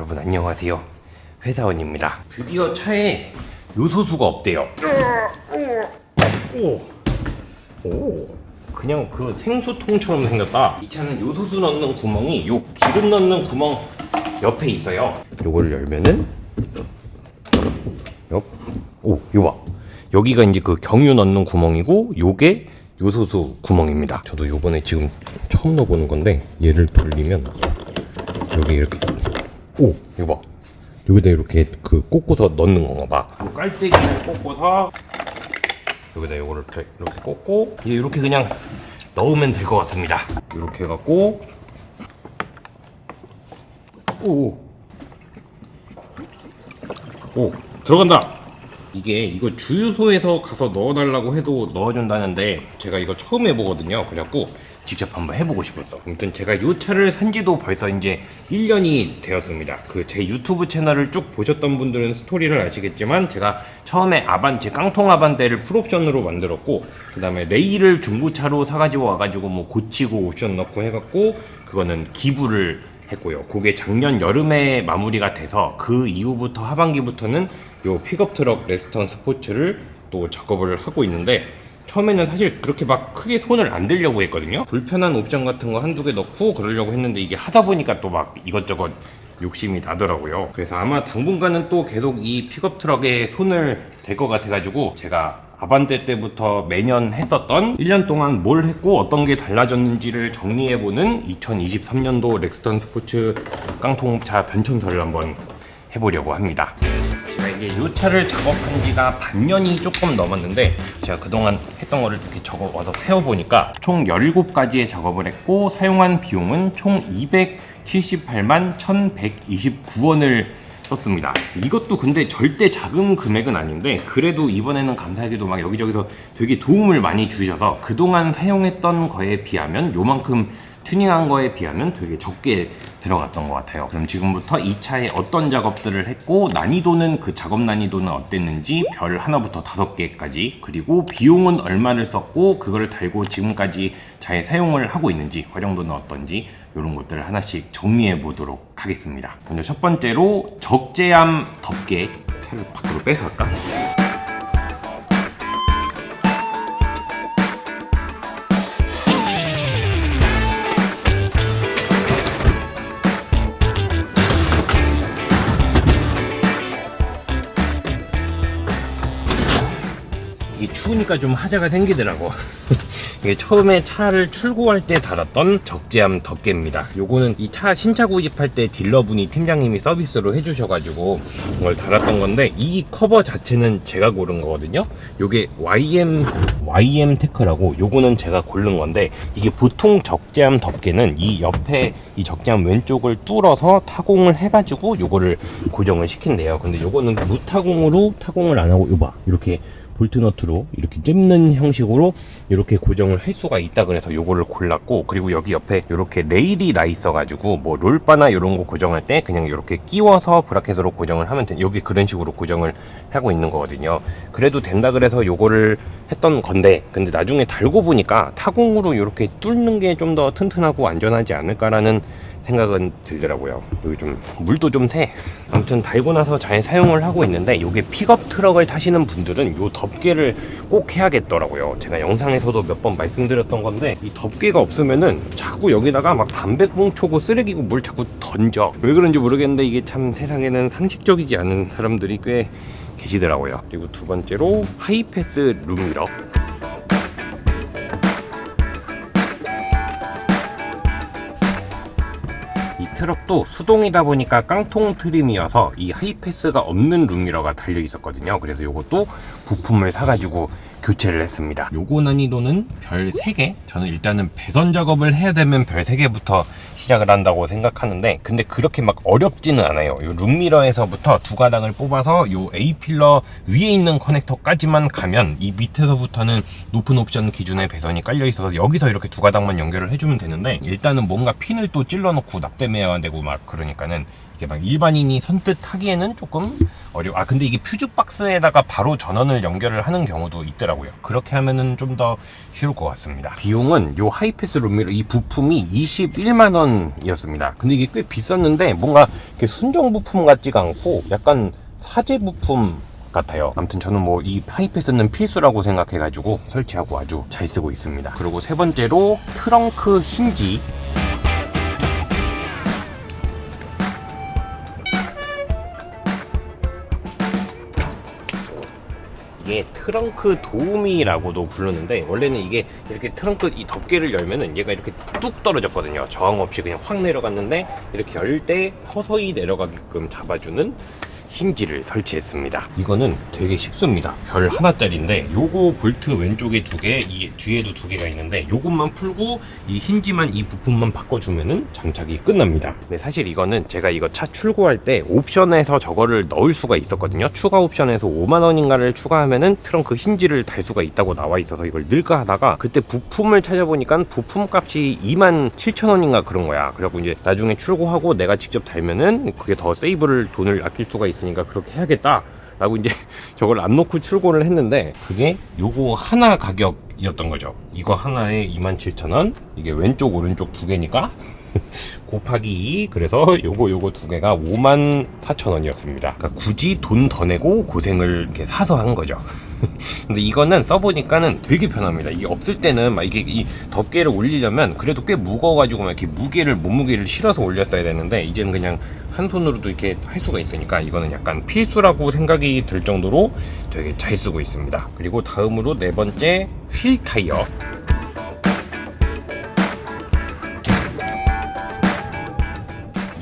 여러분 안녕하세요. 회사원입니다. 드디어 차에 요소수가 없대요. 오, 그냥 그 생수통처럼 생겼다. 이 차는 요소수 넣는 구멍이 요 기름 넣는 구멍 옆에 있어요. 요걸 열면은 이거 봐. 여기가 이제 그 경유 넣는 구멍이고 요게 요소수 구멍입니다. 저도 요번에 지금 처음 넣어보는 건데 얘를 돌리면 여기 이렇게 이거 봐. 여기다 이렇게 그 꽂고서 넣는 건가 봐. 깔때기를 꽂고서 여기다 요거를 이렇게 꽂고 이렇게 그냥 넣으면 될 것 같습니다. 이렇게 해갖고 오 들어간다. 이거 주유소에서 가서 넣어달라고 해도 넣어준다는데 제가 이거 처음 해보거든요. 그래갖고 직접 한번 해보고 싶었어. 아무튼 제가 이 차를 산지도 벌써 이제 1년이 되었습니다. 그 제 유튜브 채널을 쭉 보셨던 분들은 스토리를 아시겠지만 제가 처음에 아반떼 깡통 아반떼를 풀옵션으로 만들었고 그 다음에 레일을 중고차로 사가지고 와가지고 뭐 고치고 옵션 넣고 해갖고 그거는 기부를 했고요. 그게 작년 여름에 마무리가 돼서 그 이후부터 하반기부터는 요 픽업 트럭 레스턴 스포츠를 또 작업을 하고 있는데 처음에는 사실 그렇게 막 크게 손을 안 들려고 했거든요. 불편한 옵션 같은 거 한두 개 넣고 그러려고 했는데 이게 하다 보니까 또 막 이것저것 욕심이 나더라고요. 그래서 아마 당분간은 또 계속 이 픽업 트럭에 손을 댈 것 같아가지고 제가 아반떼 때부터 매년 했었던 1년 동안 뭘 했고 어떤 게 달라졌는지를 정리해보는 2023년도 렉스턴 스포츠 깡통차 변천사를 한번 해보려고 합니다. 제가 이제 이 차를 작업한 지가 반년이 조금 넘었는데 제가 그동안 했던 거를 이렇게 적어와서 세어보니까 총 17가지의 작업을 했고 사용한 비용은 총 278만 1129원을 썼습니다. 이것도 근데 절대 작은 금액은 아닌데 그래도 이번에는 감사하게도 막 여기저기서 되게 도움을 많이 주셔서 그동안 사용했던 거에 비하면 요만큼 튜닝한 거에 비하면 되게 적게 들어갔던 것 같아요. 그럼 지금부터 이 차에 어떤 작업들을 했고 난이도는 그 작업 난이도는 어땠는지 별 하나부터 5개까지 그리고 비용은 얼마를 썼고 그거를 달고 지금까지 잘 사용을 하고 있는지 활용도는 어떤지 이런 것들을 하나씩 정리해 보도록 하겠습니다. 먼저 첫 번째로 적재함 덮개 차를 밖으로 빼서 할까? 이게 추우니까 좀 하자가 생기더라고. 이게 처음에 차를 출고할 때 달았던 적재함 덮개입니다. 요거는 이 차 신차 구입할 때 딜러분이 팀장님이 서비스로 해주셔가지고 이걸 달았던 건데 이 커버 자체는 제가 고른 거거든요. 요게 YM 테크라고 요거는 제가 고른 건데 이게 보통 적재함 덮개는 이 옆에 이 적재함 왼쪽을 뚫어서 타공을 해가지고 요거를 고정을 시킨대요. 근데 요거는 무타공으로 타공을 안 하고 요봐 이렇게 볼트너트로 이렇게 찝는 형식으로 이렇게 고정을 할 수가 있다 그래서 요거를 골랐고 그리고 여기 옆에 이렇게 레일이 나 있어 가지고 뭐 롤바나 이런 거 고정할 때 그냥 이렇게 끼워서 브라켓으로 고정을 하면 돼. 여기 그런 식으로 고정을 하고 있는 거거든요. 그래도 된다 그래서 요거를 했던 건데 근데 나중에 달고 보니까 타공으로 이렇게 뚫는 게 좀 더 튼튼하고 안전하지 않을까라는 생각은 들더라고요. 여기 좀 물도 좀 새. 아무튼 달고 나서 잘 사용을 하고 있는데 이게 픽업 트럭을 타시는 분들은 이 덮개를 꼭 해야겠더라고요. 제가 영상에서도 몇 번 말씀드렸던 건데 이 덮개가 없으면은 자꾸 여기다가 막 담배꽁초고 쓰레기고 물 자꾸 던져. 왜 그런지 모르겠는데 이게 참 세상에는 상식적이지 않은 사람들이 꽤 계시더라고요. 그리고 두 번째로 하이패스 룸미러. 이 트럭도 수동이다 보니까 깡통 트림이어서 이 하이패스가 없는 룸미러가 달려 있었거든요. 그래서 요것도 부품을 사가지고 교체를 했습니다. 요거 난이도는 별 3개? 저는 일단은 배선 작업을 해야 되면 별 3개부터 시작을 한다고 생각하는데 근데 그렇게 막 어렵지는 않아요. 요 룸미러에서부터 두 가닥을 뽑아서 요 A필러 위에 있는 커넥터까지만 가면 이 밑에서부터는 높은 옵션 기준의 배선이 깔려 있어서 여기서 이렇게 두 가닥만 연결을 해주면 되는데 일단은 뭔가 핀을 또 찔러 놓고 납땜해야 되고 막 그러니까는 이게 막 일반인이 선뜻 하기에는 조금 어려워. 근데 이게 퓨즈 박스에다가 바로 전원을 연결을 하는 경우도 있더라고요. 하더라고요. 그렇게 하면은 좀 더 쉬울 것 같습니다. 비용은 요 하이패스 룸미러 이 부품이 21만 원이었습니다. 근데 이게 꽤 비쌌는데 뭔가 이렇게 순정 부품 같지가 않고 약간 사제 부품 같아요. 아무튼 저는 뭐 이 하이패스는 필수라고 생각해가지고 설치하고 아주 잘 쓰고 있습니다. 그리고 세 번째로 트렁크 힌지. 이게 트렁크 도우미라고도 부르는데 원래는 이게 이렇게 트렁크 이 덮개를 열면은 얘가 이렇게 뚝 떨어졌거든요. 저항 없이 그냥 확 내려갔는데 이렇게 열 때 서서히 내려가게끔 잡아주는 힌지를 설치했습니다. 이거는 되게 쉽습니다. 별 하나짜리인데 요거 볼트 왼쪽에 2개, 이 뒤에도 2개가 있는데 요것만 풀고 이 힌지만 이 부품만 바꿔주면은 장착이 끝납니다. 근데 사실 이거는 제가 이거 차 출고할 때 옵션에서 저거를 넣을 수가 있었거든요. 추가 옵션에서 5만 원인가를 추가하면은 트렁크 힌지를 달 수가 있다고 나와 있어서 이걸 넣을까 하다가 그때 부품을 찾아보니까 부품 값이 2만 7천 원인가 그런 거야. 그래갖고 이제 나중에 출고하고 내가 직접 달면은 그게 더 세이브를 돈을 아낄 수가 있으니까 그렇게 해야겠다 라고 이제 저걸 안 놓고 출고를 했는데 그게 요거 하나 가격이었던 거죠. 이거 하나에 27,000원, 이게 왼쪽 오른쪽 2개니까 곱하기 2, 그래서 요거 2개가 54,000원이었습니다. 그러니까 굳이 돈 더 내고 고생을 이렇게 사서 한 거죠. 근데 이거는 써보니까는 되게 편합니다. 이게 없을 때는 막 이게 이 덮개를 올리려면 그래도 꽤 무거워가지고 막 이렇게 몸무게를 실어서 올렸어야 되는데 이제는 그냥 한 손으로도 이렇게 할 수가 있으니까 이거는 약간 필수라고 생각이 들 정도로 되게 잘 쓰고 있습니다. 그리고 다음으로 네 번째 휠 타이어.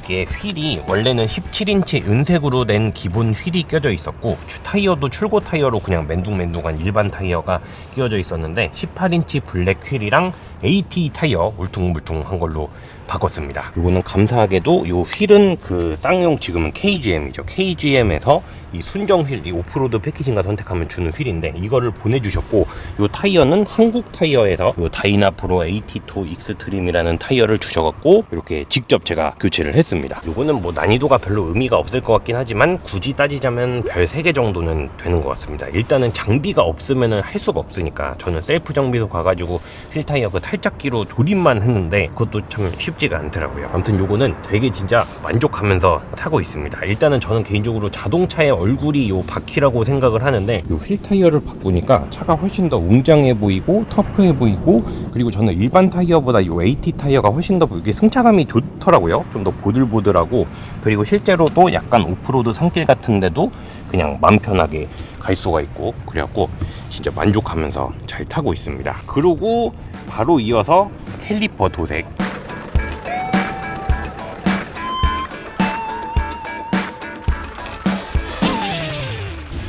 이게 휠이 원래는 17인치 은색으로 낸 기본 휠이 껴져 있었고 타이어도 출고 타이어로 그냥 맨둥맨둥한 일반 타이어가 끼워져 있었는데 18인치 블랙 휠이랑 AT 타이어 울퉁불퉁한 걸로 바꿨습니다. 요거는 감사하게도 요 휠은 그 쌍용 지금은 KGM이죠. KGM에서 이 순정 휠, 이 오프로드 패키징가 선택하면 주는 휠인데 이거를 보내주셨고 요 타이어는 한국 타이어에서 요 다이나프로 AT2 익스트림이라는 타이어를 주셔갖고 이렇게 직접 제가 교체를 했습니다. 요거는 뭐 난이도가 별로 의미가 없을 것 같긴 하지만 굳이 따지자면 별 3개 정도는 되는 것 같습니다. 일단은 장비가 없으면은 할 수가 없으니까 저는 셀프 정비소 가가지고 휠 타이어 그 탈착기로 조립만 했는데 그것도 참 쉽지가 않더라고요. 아무튼 요거는 되게 진짜 만족하면서 타고 있습니다. 일단은 저는 개인적으로 자동차의 얼굴이 요 바퀴라고 생각을 하는데 요 휠 타이어를 바꾸니까 차가 훨씬 더 웅장해 보이고 터프해 보이고 그리고 저는 일반 타이어보다 요 AT 타이어가 훨씬 더 이게 승차감이 좋더라고요. 좀 더 보들보들하고 그리고 실제로도 약간 오프로드 산길 같은데도 그냥 맘 편하게 갈 수가 있고 그래갖고 진짜 만족하면서 잘 타고 있습니다. 그리고 바로 이어서 캘리퍼 도색.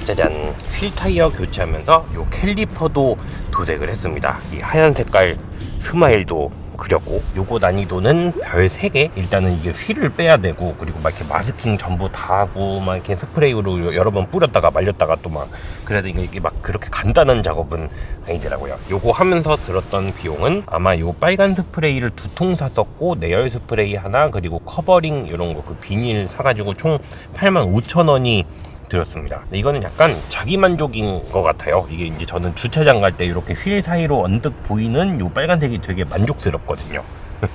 짜잔, 휠 타이어 교체하면서 요 캘리퍼도 도색을 했습니다. 이 하얀 색깔 스마일도 그렸고 요거 난이도는 별 3개. 일단은 이게 휠을 빼야 되고 그리고 막 이렇게 마스킹 전부 다 하고 막 이렇게 스프레이로 여러 번 뿌렸다가 말렸다가 또 막 그래도 이게 막 그렇게 간단한 작업은 아니더라고요. 요거 하면서 들었던 비용은 아마 요 빨간 스프레이를 2통 샀었고 내열 스프레이 하나 그리고 커버링 이런 거 그 비닐 사가지고 총 85,000원이 들었습니다. 이거는 약간 자기 만족인 것 같아요. 이게 이제 저는 주차장 갈 때 이렇게 휠 사이로 언뜻 보이는 요 빨간색이 되게 만족스럽거든요.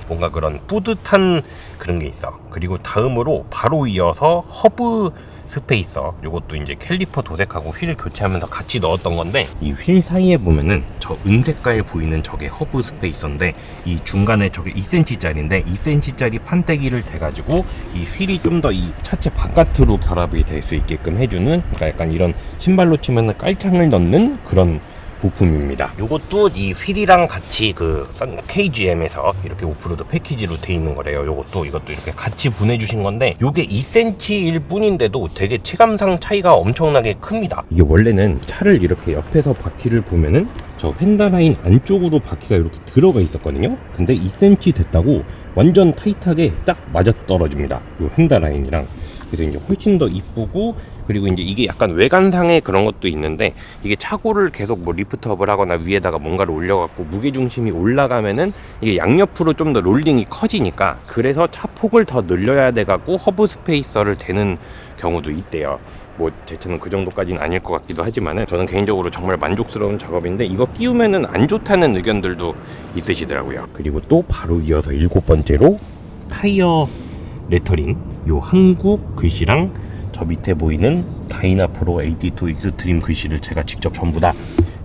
뭔가 그런 뿌듯한 그런 게 있어. 그리고 다음으로 바로 이어서 허브 스페이서, 요것도 이제 캘리퍼 도색하고 휠 교체하면서 같이 넣었던 건데 이 휠 사이에 보면은 저 은색깔 보이는 저게 허브 스페이서인데 이 중간에 저게 2cm짜리인데 2cm짜리 판때기를 대가지고 이 휠이 좀 더 이 차체 바깥으로 결합이 될 수 있게끔 해주는, 그러니까 약간 이런 신발로 치면은 깔창을 넣는 그런 부품입니다. 이것도 이 휠이랑 같이 그 KGM에서 이렇게 오프로드 패키지로 돼 있는 거래요. 이것도 이렇게 같이 보내주신 건데 요게 2cm일 뿐인데도 되게 체감상 차이가 엄청나게 큽니다. 이게 원래는 차를 이렇게 옆에서 바퀴를 보면은 저 휀다라인 안쪽으로 바퀴가 이렇게 들어가 있었거든요. 근데 2cm 됐다고 완전 타이트하게 딱 맞아떨어집니다. 요 휀다라인이랑. 그래서 이제 훨씬 더 이쁘고, 그리고 이제 이게 약간 외관상의 그런 것도 있는데, 이게 차고를 계속 뭐 리프트업을 하거나 위에다가 뭔가를 올려갖고 무게중심이 올라가면은 이게 양옆으로 좀 더 롤링이 커지니까, 그래서 차폭을 더 늘려야 돼갖고 허브 스페이서를 대는 경우도 있대요. 뭐 제 차는 그 정도까지는 아닐 것 같기도 하지만은, 저는 개인적으로 정말 만족스러운 작업인데, 이거 끼우면은 안 좋다는 의견들도 있으시더라고요. 그리고 또 바로 이어서 7번째로 타이어 레터링, 요 한국 글씨랑 저 밑에 보이는 다이나프로 82 익스트림 글씨를 제가 직접 전부 다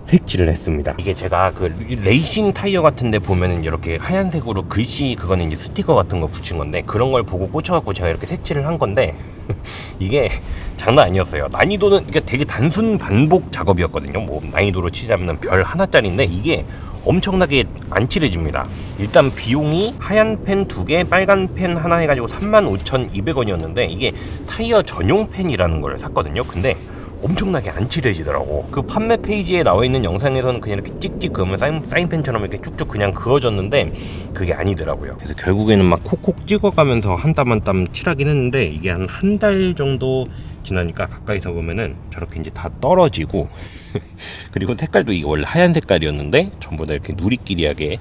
색칠을 했습니다. 이게 제가 그 레이싱 타이어 같은 데 보면은 이렇게 하얀색으로 글씨, 그거는 이제 스티커 같은 거 붙인 건데, 그런 걸 보고 꽂혀갖고 제가 이렇게 색칠을 한 건데 이게 장난 아니었어요. 난이도는 이게 되게 단순 반복 작업이었거든요. 뭐 난이도로 치자면 별 하나짜리인데, 이게 엄청나게 안 칠해집니다. 일단 비용이 하얀 펜 2개, 빨간 펜 하나 해가지고 35,200원이었는데, 이게 타이어 전용 펜이라는 걸 샀거든요. 근데 엄청나게 안 칠해지더라고. 그 판매 페이지에 나와 있는 영상에서는 그냥 이렇게 찍찍 그으면 사인펜처럼 이렇게 쭉쭉 그냥 그어졌는데, 그게 아니더라고요. 그래서 결국에는 막 콕콕 찍어가면서 한 땀 한 땀 칠하긴 했는데, 이게 한 달 정도 지나니까 가까이서 보면은 저렇게 이제 다 떨어지고 그리고 색깔도 이게 원래 하얀 색깔이었는데 전부 다 이렇게 누리끼리하게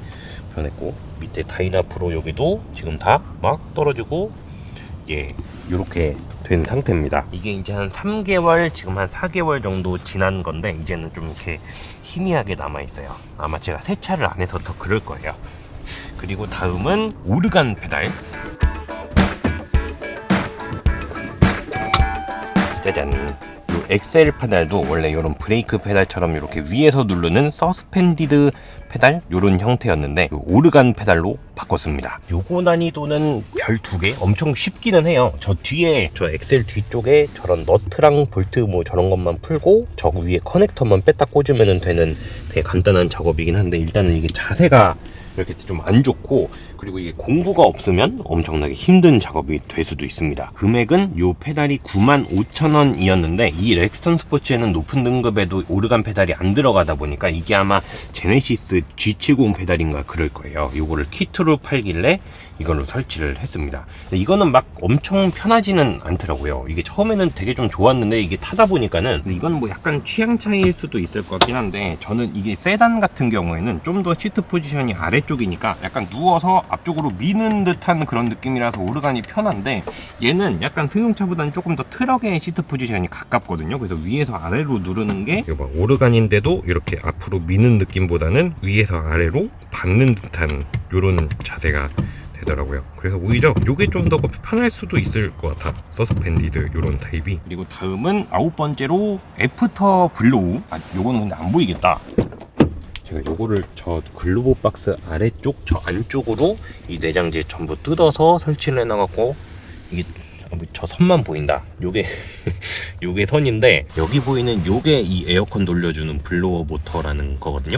변했고, 밑에 다이나프로 여기도 지금 다 막 떨어지고, 예, 요렇게 된 상태입니다. 이게 이제 한 3개월, 지금 한 4개월 정도 지난 건데, 이제는 좀 이렇게 희미하게 남아 있어요. 아마 제가 세차를 안 해서 더 그럴 거예요. 그리고 다음은 오르간 페달. 짜잔. 요 엑셀 페달도 원래 이런 브레이크 페달처럼 이렇게 위에서 누르는 서스펜디드 페달, 요런 형태였는데 오르간 페달로 바꿨습니다. 요거 난이도는 별 2개, 엄청 쉽기는 해요. 저 뒤에, 저 엑셀 뒤쪽에 저런 너트랑 볼트 뭐 저런 것만 풀고 저 위에 커넥터만 뺐다 꽂으면 되는 되게 간단한 작업이긴 한데, 일단은 이게 자세가 이렇게 좀 안 좋고, 그리고 이게 공구가 없으면 엄청나게 힘든 작업이 될 수도 있습니다. 금액은 요 페달이 95,000원이었는데, 이 렉스턴 스포츠에는 높은 등급에도 오르간 페달이 안 들어가다 보니까 이게 아마 제네시스 G70 페달인가 그럴 거예요. 요거를 키트로 팔길래 이걸로 설치를 했습니다. 근데 이거는 막 엄청 편하지는 않더라고요. 이게 처음에는 되게 좀 좋았는데, 이게 타다 보니까는, 이건 뭐 약간 취향 차이일 수도 있을 것 같긴 한데, 저는 이게 세단 같은 경우에는 좀 더 시트 포지션이 아래쪽이니까 약간 누워서 앞쪽으로 미는 듯한 그런 느낌이라서 오르간이 편한데, 얘는 약간 승용차보다는 조금 더 트럭의 시트 포지션이 가깝거든요. 그래서 위에서 아래로 누르는 게, 이거 봐, 오르간인데도 이렇게 앞으로 미는 느낌보다는 위에서 아래로 밟는 듯한 요런 자세가 되더라고요. 그래서 오히려 요게 좀 더 편할 수도 있을 것 같아, 서스펜디드 요런 타입이. 그리고 다음은 9번째로 애프터 블로우. 요거는 근데 안 보이겠다. 제가 요거를 저 글루보 박스 아래쪽 저 안쪽으로 이 내장재 전부 뜯어서 설치를 해놔갖고, 이게 저 선만 보인다. 요게 요게 선인데, 여기 보이는 요게 이 에어컨 돌려주는 블로어 모터라는 거거든요.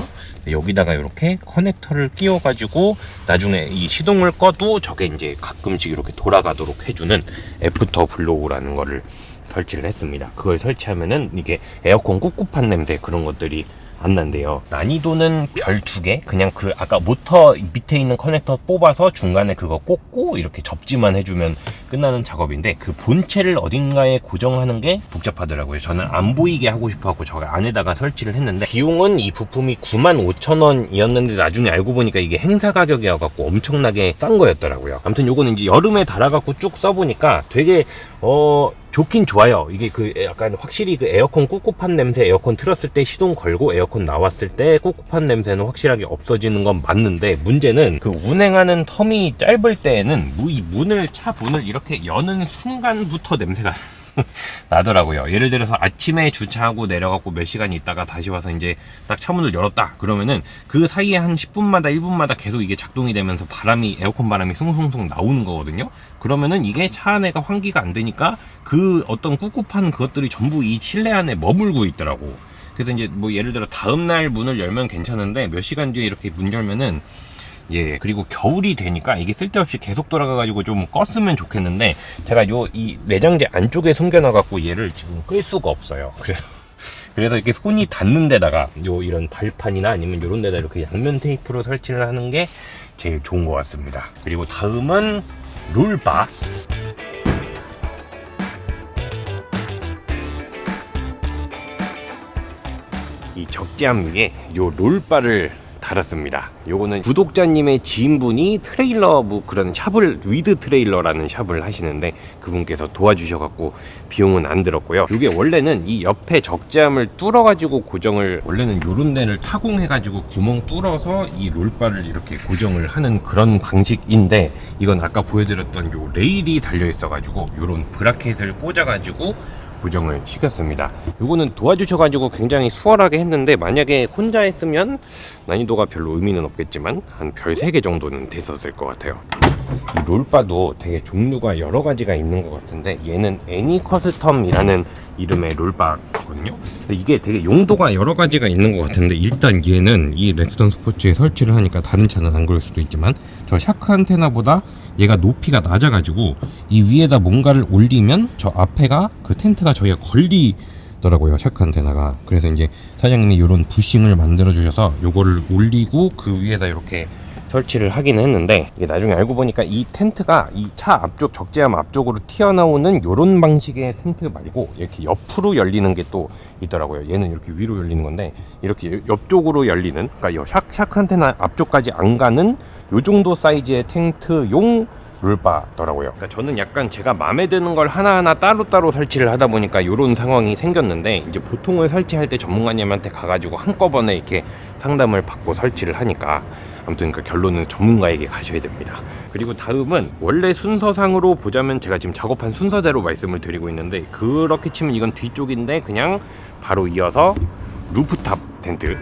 여기다가 이렇게 커넥터를 끼워가지고 나중에 이 시동을 꺼도 저게 이제 가끔씩 이렇게 돌아가도록 해주는 애프터 블로우라는 거를 설치를 했습니다. 그걸 설치하면은 이게 에어컨 꿉꿉한 냄새 그런 것들이 안 난대요. 난이도는 별 2개, 그냥 그 아까 모터 밑에 있는 커넥터 뽑아서 중간에 그거 꽂고 이렇게 접지만 해주면 끝나는 작업인데, 그 본체를 어딘가에 고정하는 게 복잡하더라고요. 저는 안 보이게 하고 싶어갖고 저 안에다가 설치를 했는데, 비용은 이 부품이 95,000원이었는데 나중에 알고 보니까 이게 행사 가격이어갖고 엄청나게 싼 거였더라고요. 아무튼 요거는 이제 여름에 달아갖고 쭉 써보니까 되게 좋긴 좋아요. 이게 그 약간 확실히 그 에어컨 꿉꿉한 냄새, 에어컨 틀었을 때 시동 걸고 에어컨 나왔을 때 꿉꿉한 냄새는 확실하게 없어지는 건 맞는데, 문제는 그 운행하는 텀이 짧을 때에는 이 문을, 차 문을 이렇게 여는 순간부터 냄새가 나더라고요. 예를 들어서 아침에 주차하고 내려가고 몇 시간 있다가 다시 와서 이제 딱 차문을 열었다 그러면은 그 사이에 한 10분마다 1분마다 계속 이게 작동이 되면서 바람이, 에어컨 바람이 숭숭숭 나오는 거거든요. 그러면은 이게 차 안에가 환기가 안 되니까 그 어떤 꿉꿉한 그것들이 전부 이 실내 안에 머물고 있더라고. 그래서 이제 뭐 예를 들어 다음날 문을 열면 괜찮은데, 몇 시간 뒤에 이렇게 문 열면은, 예, 그리고 겨울이 되니까 이게 쓸데없이 계속 돌아가가지고 좀 껐으면 좋겠는데, 제가 이 내장재 안쪽에 숨겨놔갖고 얘를 지금 끌 수가 없어요. 그래서 이렇게 손이 닿는 데다가 이런 발판이나 아니면 이런 데다 이렇게 양면 테이프로 설치를 하는 게 제일 좋은 것 같습니다. 그리고 다음은 롤바. 적재함 위에 요 롤바를 달았습니다. 요거는 구독자님의 지인분이 트레일러 그런 샵을 위드 트레일러라는 샵을 하시는데 그분께서 도와주셔갖고 비용은 안 들었고요. 이게 원래는 이 옆에 적재함을 뚫어가지고 고정을, 원래는 요런 데를 타공해가지고 구멍 뚫어서 이 롤바를 이렇게 고정을 하는 그런 방식인데, 이건 아까 보여드렸던 요 레일이 달려있어가지고 요런 브라켓을 꽂아가지고 고정을 시켰습니다. 요거는 도와주셔가지고 굉장히 수월하게 했는데, 만약에 혼자 했으면 난이도가 별로 의미는 없겠지만 한 별 3개 정도는 됐었을 것 같아요. 이 롤바도 되게 종류가 여러 가지가 있는 것 같은데, 얘는 애니 커스텀이라는 이름의 롤바거든요. 근데 이게 되게 용도가 여러 가지가 있는 것 같은데, 일단 얘는 이 렉스턴 스포츠에 설치를 하니까 다른 차는 안 그럴 수도 있지만 저 샤크 안테나보다 얘가 높이가 낮아가지고 이 위에다 뭔가를 올리면 저 앞에가 그 텐트가 저희가 걸리더라고요, 샤크 안테나가. 그래서 이제 사장님이 이런 부싱을 만들어 주셔서 요거를 올리고 그 위에다 이렇게 설치를 하긴 했는데, 이게 나중에 알고 보니까 이 텐트가 이 차 앞쪽 적재함 앞쪽으로 튀어나오는 요런 방식의 텐트 말고 이렇게 옆으로 열리는 게 또 있더라고요. 얘는 이렇게 위로 열리는 건데, 이렇게 옆쪽으로 열리는, 그러니까 요 샤크 안테나 앞쪽까지 안 가는 요 정도 사이즈의 텐트용 롤바더라고요. 그러니까 저는 약간 제가 마음에 드는 걸 하나하나 따로따로 설치를 하다 보니까 이런 상황이 생겼는데, 이제 보통을 설치할 때 전문가님한테 가가지고 한꺼번에 이렇게 상담을 받고 설치를 하니까, 아무튼 그 결론은 전문가에게 가셔야 됩니다. 그리고 다음은 원래 순서상으로 보자면 제가 지금 작업한 순서대로 말씀을 드리고 있는데, 그렇게 치면 이건 뒤쪽인데 그냥 바로 이어서 루프탑 텐트.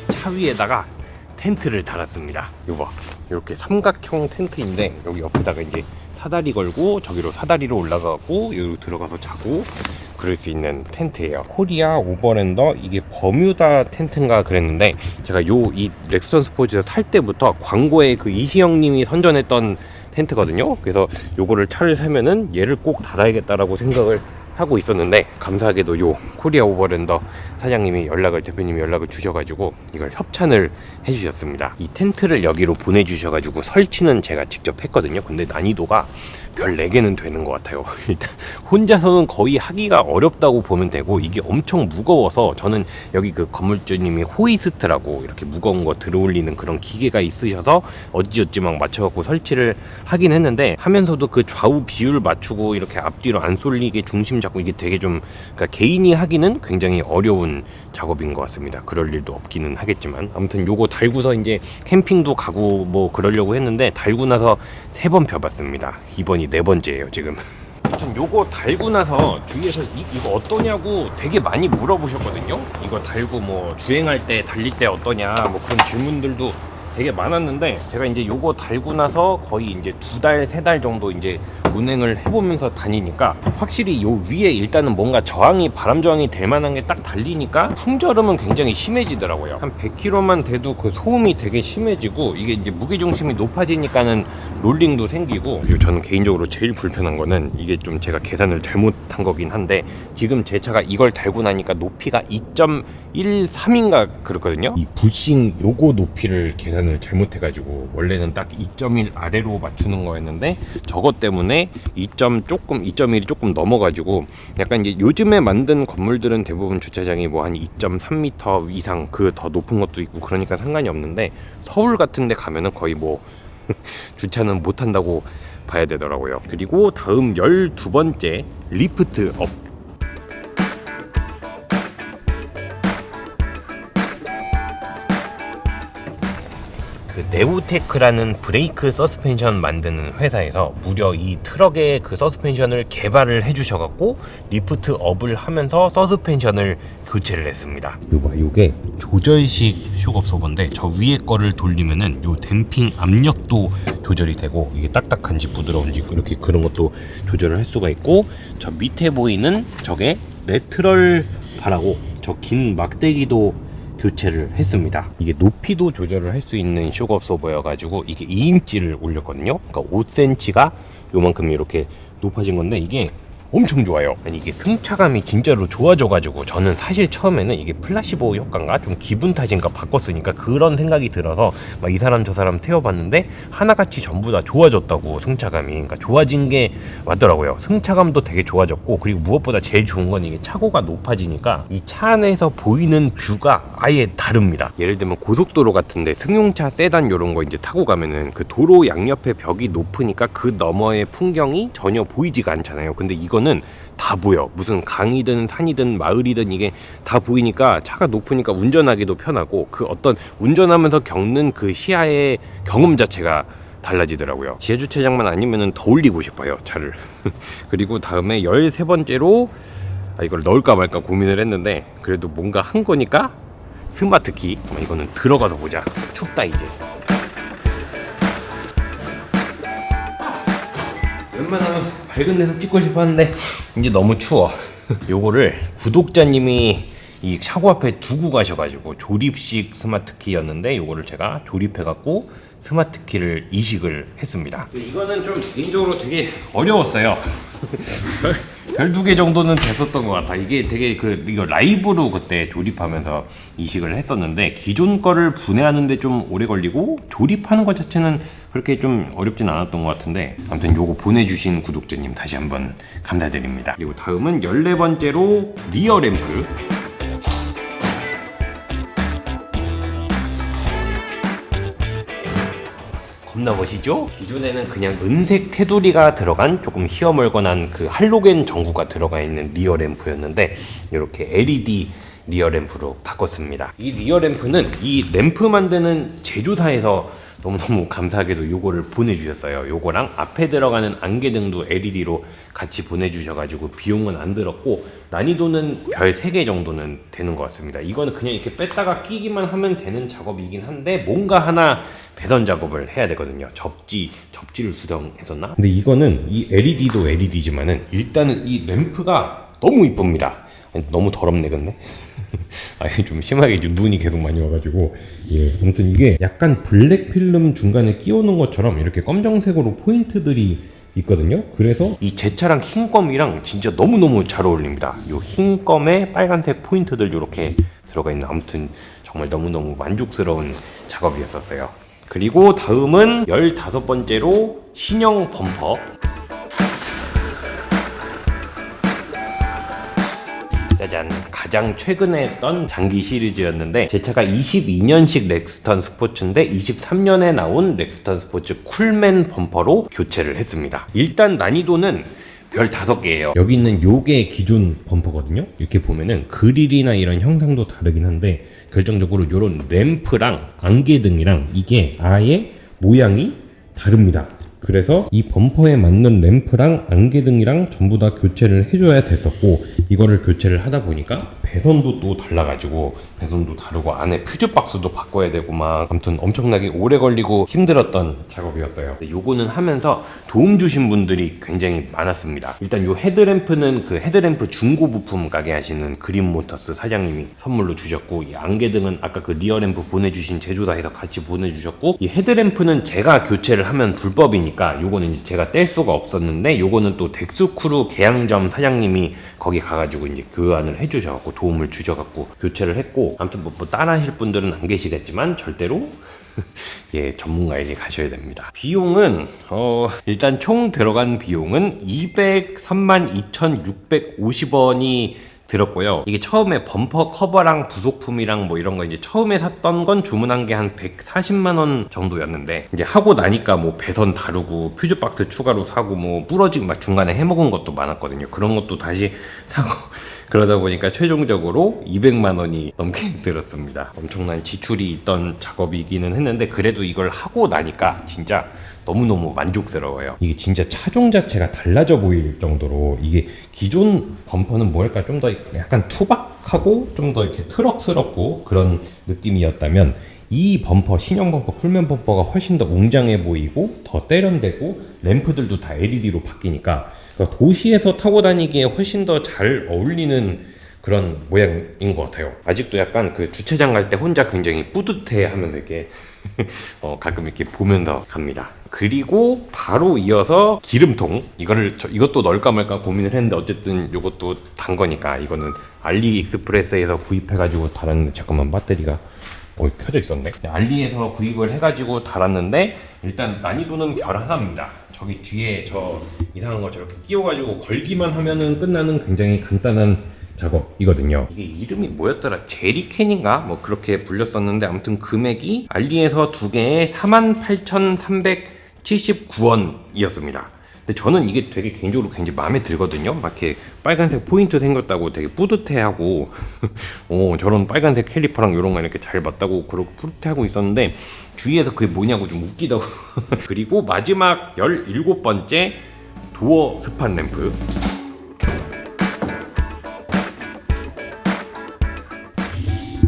차 위에다가 텐트를 달았습니다. 이거 봐, 이렇게 삼각형 텐트인데 여기 옆에다가 이제 사다리 걸고 저기로 사다리로 올라가고 여기로 들어가서 자고 그럴 수 있는 텐트예요. 코리아 오버랜더, 이게 버뮤다 텐트인가 그랬는데, 제가 이 렉스턴 스포츠에서 살 때부터 광고에 그 이시영님이 선전했던 텐트거든요. 그래서 요거를 차를 사면은 얘를 꼭 달아야겠다라고 생각을 하고 있었는데, 감사하게도 요 코리아 오버랜더 대표님이 연락을 주셔가지고 이걸 협찬을 해주셨습니다. 이 텐트를 여기로 보내주셔가지고 설치는 제가 직접 했거든요. 근데 난이도가 별 4개는 되는 것 같아요. 일단 혼자서는 거의 하기가 어렵다고 보면 되고, 이게 엄청 무거워서 저는 여기 그 건물주님이 호이스트라고 이렇게 무거운 거 들어올리는 그런 기계가 있으셔서 어찌어찌 막 맞춰갖고 설치를 하긴 했는데, 하면서도 그 좌우 비율 맞추고 이렇게 앞뒤로 안 쏠리게 중심 잡고, 이게 되게 좀, 그러니까 개인이 하기는 굉장히 어려운 작업인 것 같습니다. 그럴 일도 없기는 하겠지만, 아무튼 요거 달고서 이제 캠핑도 가고 뭐 그러려고 했는데, 달고 나서 3번 펴봤습니다. 이번이 4번째예요 지금. 아무튼 요거 달고 나서 주위에서 이거 어떠냐고 되게 많이 물어보셨거든요. 이거 달고 뭐 주행할 때 달릴 때 어떠냐 뭐 그런 질문들도 되게 많았는데, 제가 이제 요거 달고 나서 거의 이제 2달, 3달 정도 이제 운행을 해보면서 다니니까 확실히 요 위에 일단은 뭔가 바람 저항이 될 만한 게 딱 달리니까 풍절음은 굉장히 심해지더라고요. 한 100km만 돼도 그 소음이 되게 심해지고, 이게 이제 무게중심이 높아지니까는 롤링도 생기고, 그리고 저는 개인적으로 제일 불편한 거는 이게 좀 제가 계산을 잘못한 거긴 한데, 지금 제 차가 이걸 달고 나니까 높이가 2.13인가 그렇거든요. 이 부싱 요거 높이를 계산을 잘못해가지고 원래는 딱 2.1 아래로 맞추는 거였는데, 저것 때문에 2.1이 조금 넘어가지고, 약간 이제 요즘에 만든 건물들은 대부분 주차장이 뭐 한 2.3m 이상 그 더 높은 것도 있고 그러니까 상관이 없는데, 서울 같은 데 가면은 거의 뭐 주차는 못 한다고 봐야 되더라고요. 그리고 다음 12번째 리프트 업. 그 네오테크라는 브레이크 서스펜션 만드는 회사에서 무려 이 트럭의 그 서스펜션을 개발을 해주셔갖고 리프트 업을 하면서 서스펜션을 교체를 했습니다. 요게 조절식 쇼업소버인데, 저 위에 거를 돌리면은 요 댐핑 압력도 조절이 되고, 이게 딱딱한지 부드러운지 이렇게 그런 것도 조절을 할 수가 있고, 저 밑에 보이는 저게 레트럴 바라고 저 긴 막대기도 교체를 했습니다. 이게 높이도 조절을 할 수 있는 쇼업소버여가지고 이게 2인치를 올렸거든요. 그러니까 5cm가 요만큼 이렇게 높아진 건데, 이게 엄청 좋아요. 아니 이게 승차감이 진짜로 좋아져가지고 저는 사실 처음에는 이게 플라시보 효과인가 좀 기분 탓인가 바꿨으니까 그런 생각이 들어서 막 이 사람 저 사람 태워봤는데 하나같이 전부 다 좋아졌다고. 승차감이 그러니까 좋아진 게 맞더라고요. 승차감도 되게 좋아졌고, 그리고 무엇보다 제일 좋은 건 이게 차고가 높아지니까 이 차 안에서 보이는 뷰가 아예 다릅니다. 예를 들면 고속도로 같은데 승용차 세단 요런 거 이제 타고 가면은 그 도로 양옆에 벽이 높으니까 그 너머의 풍경이 전혀 보이지가 않잖아요. 근데 이거는 다 보여. 무슨 강이든 산이든 마을이든 이게 다 보이니까 차가 높으니까 운전하기도 편하고, 그 어떤 운전하면서 겪는 그 시야의 경험 자체가 달라지더라고요. 지하 주차장만 아니면은 더 올리고 싶어요, 차를. 그리고 다음에 13번째로 이걸 넣을까 말까 고민을 했는데 그래도 뭔가 한 거니까 스마트키. 이거는 들어가서 보자. 춥다 이제. 웬만하면 밝은 데서 찍고 싶었는데 이제 너무 추워. 요거를 구독자님이 이 차고 앞에 두고 가셔가지고 조립식 스마트키였는데 요거를 제가 조립해갖고 스마트키를 이식을 했습니다. 이거는 좀 개인적으로 되게 어려웠어요. 별 2개 정도는 됐었던 것 같아. 이게 되게 이거 라이브로 그때 조립하면서 이식을 했었는데 기존 거를 분해하는데 좀 오래 걸리고 조립하는 것 자체는 그렇게 좀 어렵진 않았던 것 같은데, 아무튼 요거 보내주신 구독자님 다시 한번 감사드립니다. 그리고 다음은 14번째로 리어 램프. 겁나 멋이죠? 기존에는 그냥 은색 테두리가 들어간 조금 희어멀건한 그 할로겐 전구가 들어가 있는 리어 램프였는데 이렇게 LED 리어 램프로 바꿨습니다. 이 리어 램프는 이 램프 만드는 제조사에서 너무너무 감사하게도 요거를 보내주셨어요. 요거랑 앞에 들어가는 안개등도 LED로 같이 보내주셔가지고 비용은 안 들었고 난이도는 별 3개 정도는 되는 것 같습니다. 이거는 그냥 이렇게 뺐다가 끼기만 하면 되는 작업이긴 한데 뭔가 하나 배선 작업을 해야 되거든요. 접지를 수정했었나? 근데 이거는 이 LED도 LED지만은 일단은 이 램프가 너무 이쁩니다. 너무 더럽네 근데. 아니 좀 심하게 좀 눈이 계속 많이 와가지고. 예, 아무튼 이게 약간 블랙 필름 중간에 끼워놓은 것처럼 이렇게 검정색으로 포인트들이 있거든요. 그래서 이 제 차랑 흰 껌이랑 진짜 너무너무 잘 어울립니다. 요 흰 껌에 빨간색 포인트들 이렇게 들어가 있는, 아무튼 정말 너무너무 만족스러운 작업이었었어요. 그리고 다음은 15번째로 신형 범퍼. 짜잔, 가장 최근에 했던 장기 시리즈였는데 제 차가 22년식 렉스턴 스포츠인데 23년에 나온 렉스턴 스포츠 쿨맨 범퍼로 교체를 했습니다. 일단 난이도는 별 5개예요. 여기 있는 요게 기존 범퍼거든요. 이렇게 보면은 그릴이나 이런 형상도 다르긴 한데 결정적으로 요런 램프랑 안개등이랑 이게 아예 모양이 다릅니다. 그래서 이 범퍼에 맞는 램프랑 안개등이랑 전부 다 교체를 해줘야 됐었고, 이거를 교체를 하다 보니까 배선도 또 달라가지고 배선도 다르고 안에 퓨즈박스도 바꿔야 되고 막 아무튼 엄청나게 오래 걸리고 힘들었던 작업이었어요. 요거는 하면서 도움 주신 분들이 굉장히 많았습니다. 일단 요 헤드램프는 그 헤드램프 중고 부품 가게 하시는 그린모터스 사장님이 선물로 주셨고, 이 안개등은 아까 그 리어램프 보내주신 제조사에서 같이 보내주셨고, 이 헤드램프는 제가 교체를 하면 불법이니까 요거는 이제 제가 뗄 수가 없었는데 요거는 또 덱스크루 계양점 사장님이 거기 가가지고 이제 교환을 해주셔갖고 도움을 주셔갖고 교체를 했고, 아무튼 뭐 따라 하실 분들은 안 계시겠지만 절대로 예, 전문가에게 가셔야 됩니다. 비용은 일단 총 들어간 비용은 232,650원이 들었고요. 이게 처음에 범퍼 커버랑 부속품이랑 뭐 이런 거 이제 처음에 샀던 건 주문한 게 한 140만 원 정도였는데 이제 하고 나니까 뭐 배선 다르고 퓨즈박스 추가로 사고 뭐 부러지고 막 중간에 해먹은 것도 많았거든요. 그런 것도 다시 사고 그러다 보니까 최종적으로 200만 원이 넘게 들었습니다. 엄청난 지출이 있던 작업이기는 했는데 그래도 이걸 하고 나니까 진짜 너무너무 만족스러워요. 이게 진짜 차종 자체가 달라져 보일 정도로, 이게 기존 범퍼는 뭐랄까 좀 더 약간 투박하고 좀 더 이렇게 트럭스럽고 그런 느낌이었다면 이 범퍼, 신형 범퍼, 쿨맨 범퍼가 훨씬 더 웅장해 보이고 더 세련되고 램프들도 다 LED로 바뀌니까 그러니까 도시에서 타고 다니기에 훨씬 더 잘 어울리는 그런 모양인 것 같아요. 아직도 약간 그 주차장 갈 때 혼자 굉장히 뿌듯해 하면서 이렇게 가끔 이렇게 보면서 갑니다. 그리고 바로 이어서 기름통. 이것도 넣을까 말까 고민을 했는데 어쨌든 이것도 단 거니까 이거는 알리익스프레스에서 구입해가지고 달았는데, 잠깐만, 배터리가 켜져 있었네. 알리에서 구입을 해가지고 달았는데 일단 난이도는 별 하나입니다. 저기 뒤에 저 이상한 거 저렇게 끼워가지고 걸기만 하면은 끝나는 굉장히 간단한 작업이거든요. 이게 이름이 뭐였더라? 제리캔인가? 뭐 그렇게 불렸었는데, 아무튼 금액이 알리에서 두 개에 48,379원이었습니다. 근데 저는 이게 되게 개인적으로 굉장히 마음에 들거든요. 막 이렇게 빨간색 포인트 생겼다고 되게 뿌듯해하고 저런 빨간색 캘리퍼랑 이런 거 이렇게 잘 맞다고 그러고 뿌듯해하고 있었는데, 주위에서 그게 뭐냐고 좀 웃기다고. 그리고 마지막 17번째 도어 스판 램프.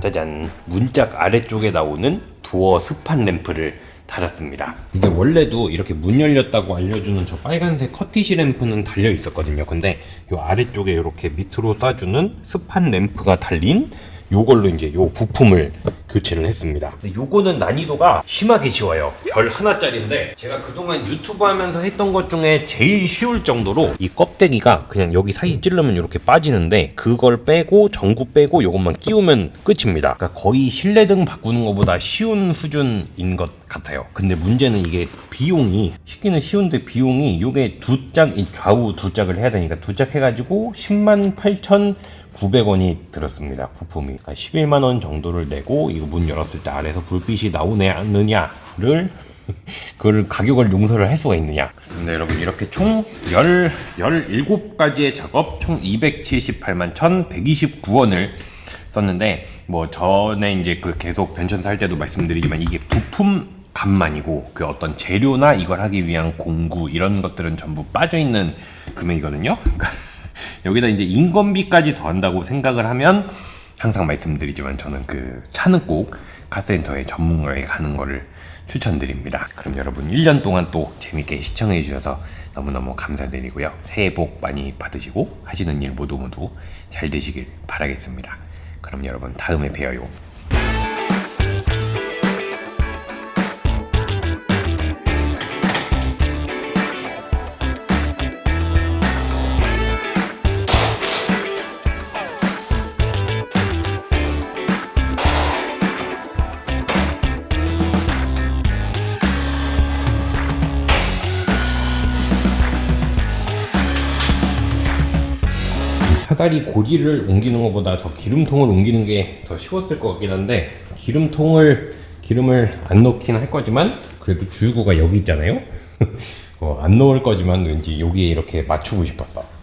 짜잔, 문짝 아래쪽에 나오는 도어 스판 램프를 달았습니다. 이게 원래도 이렇게 문 열렸다고 알려주는 저 빨간색 커티시 램프는 달려 있었거든요. 근데 요 아래쪽에 이렇게 밑으로 쏴주는 스판 램프가 달린 요걸로 이제 요 부품을 교체를 했습니다. 근데 요거는 난이도가 심하게 쉬워요. 별 하나짜리인데 제가 그동안 유튜브 하면서 했던 것 중에 제일 쉬울 정도로, 이 껍데기가 그냥 여기 사이 찌르면 이렇게 빠지는데 그걸 빼고 전구 빼고 요것만 끼우면 끝입니다. 그러니까 거의 실내등 바꾸는 것보다 쉬운 수준인 것 같아요. 근데 문제는 이게 비용이, 쉽기는 쉬운데 비용이, 요게 좌우 두 짝을 해야 되니까 두 짝 해가지고 108,900원이 들었습니다. 부품이. 그러니까 11만원 정도를 내고 이거 문 열었을 때 아래에서 불빛이 나오냐 안 나오냐를 그걸 가격을 용서를 할 수가 있느냐. 그렇습니다. 여러분, 이렇게 총 17가지의 작업, 총 278만 1,129원을 썼는데, 뭐 전에 이제 그 계속 변천사 할 때도 말씀드리지만 이게 부품 값만이고 그 어떤 재료나 이걸 하기 위한 공구 이런 것들은 전부 빠져있는 금액이거든요. 여기다 이제 인건비까지 더한다고 생각을 하면, 항상 말씀드리지만 저는 그 차는 꼭 카센터에 전문가에 가는 거를 추천드립니다. 그럼 여러분 1년 동안 또 재밌게 시청해 주셔서 너무너무 감사드리고요. 새해 복 많이 받으시고 하시는 일 모두 잘 되시길 바라겠습니다. 그럼 여러분 다음에 봬요. 사다리 고리를 옮기는 것보다 저 기름통을 옮기는 게 더 쉬웠을 것 같긴 한데, 기름을 안 넣긴 할 거지만 그래도 주유구가 여기 있잖아요. 안 넣을 거지만 왠지 여기에 이렇게 맞추고 싶었어.